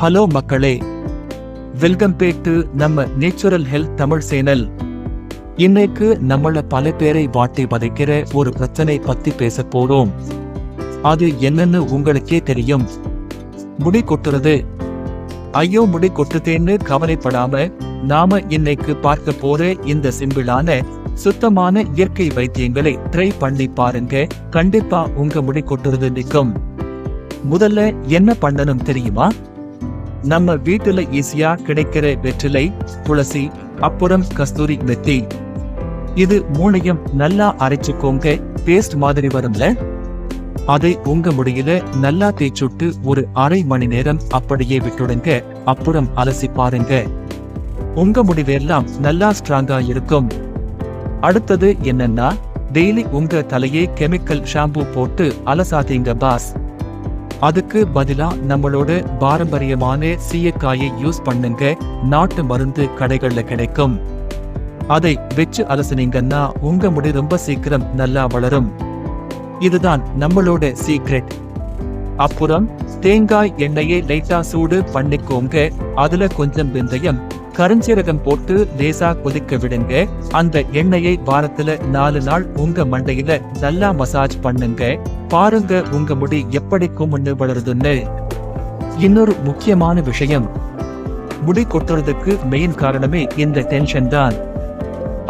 Hello மக்களே, welcome back to நம்ம natural health Tamil channel. இன்னைக்கு நம்மள பல பேரை வாட்டி வதைக்கிற ஒரு பிரச்சனை பத்தி பேச போறோம். அது என்னன்னு உங்களுக்கே தெரியும். முடி கொட்டுறது. ஐயோ, முடி கொட்டுதேன்னு கவலைப்படாம நாம இன்னைக்கு பார்க்க போற இந்த சிம்பிளான சுத்தமான இயற்கை வைத்தியங்களை ட்ரை பண்ணி பாருங்க. கண்டிப்பா உங்க முடி கொட்டுறது நிற்கும். முதல்ல என்ன பண்ணணும் தெரியுமா? நம்ம வீட்டுல ஈஸியா கிடைக்கிற வெற்றிலை, துளசி, அப்புறம் கஸ்தூரி மெத்தி, இது மூணையும் நல்லா அரைச்சுக்கோங்க. பேஸ்ட் மாதிரி வரும்ல, அதை உங்க முடியில நல்லா தேய்ச்சுட்டு ஒரு அரை மணி நேரம் அப்படியே விட்டுடுங்க. அப்புறம் அலசி பாருங்க, உங்க முடிவெல்லாம் நல்லா ஸ்ட்ராங்கா இருக்கும். அடுத்தது என்னன்னா, டெய்லி உங்க தலையே கெமிக்கல் ஷாம்பு போட்டு அலசாதீங்க பாஸ். அதுக்கு பதிலா நம்மளோட பாரம்பரியமான சீயக்காயை யூஸ் பண்ணுங்க. நாட்டு மருந்து கடைகள்ல கிடைக்கும். அதை வெச்சு அலசினீங்கன்னா உங்க முடி ரொம்ப சீக்கிரம் நல்லா வளரும். இதுதான் நம்மளோட சீக்ரெட். அப்புறம் தேங்காய் எண்ணெயை லைட்டா சூடு பண்ணிக்கோங்க. அதுல கொஞ்சம் வெந்தயம், கருஞ்சீரகம் போட்டு லேசா கொதிக்க விடுங்க. அந்த எண்ணெயை வாரத்துல 4 நாள் உங்க மண்டையில நல்லா மசாஜ் பண்ணுங்க. பாருங்க உங்க முடி எப்படி கும்முன்னு வளருதுன்னு. இன்னொரு முக்கியமான விஷயம், முடி கொட்டுறதுக்கு மெயின் காரணமே இந்த டென்ஷன் தான்.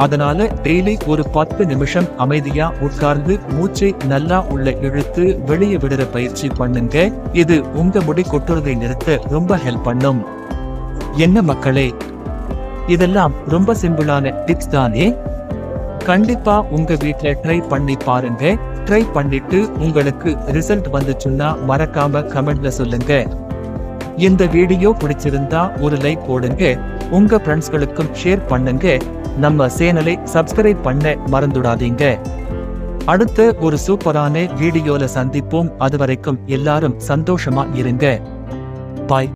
அதனால டெய்லி ஒரு 10 நிமிஷம் அமைதியா உட்கார்ந்து மூச்சை நல்லா உள்ள இழுத்து வெளியே விடுற பயிற்சி பண்ணுங்க. இது உங்க முடி கொட்டுறதை நிறுத்த ரொம்ப ஹெல்ப் பண்ணும். என்ன மக்களே, இதெல்லாம் ரொம்ப சிம்பிளான டிப்ஸ் தானே? கண்டிப்பா உங்க வீட்ல ட்ரை பண்ணி பாருங்க. ட்ரை பண்ணிட்டு உங்களுக்கு ரிசல்ட் வந்துச்சுன்னா மறக்காம கமெண்ட்ல சொல்லுங்க. இந்த வீடியோ பிடிச்சிருந்தா ஒரு லைக் போடுங்க. உங்க ஃப்ரெண்ட்ஸ்களுக்கும் ஷேர் பண்ணுங்க. நம்ம சேனலை சப்ஸ்கிரைப் பண்ண மறந்துடாதீங்க. அடுத்த ஒரு சூப்பரான வீடியோல சந்திப்போம். அதுவரைக்கும் எல்லாரும் சந்தோஷமா இருங்க. பாய்.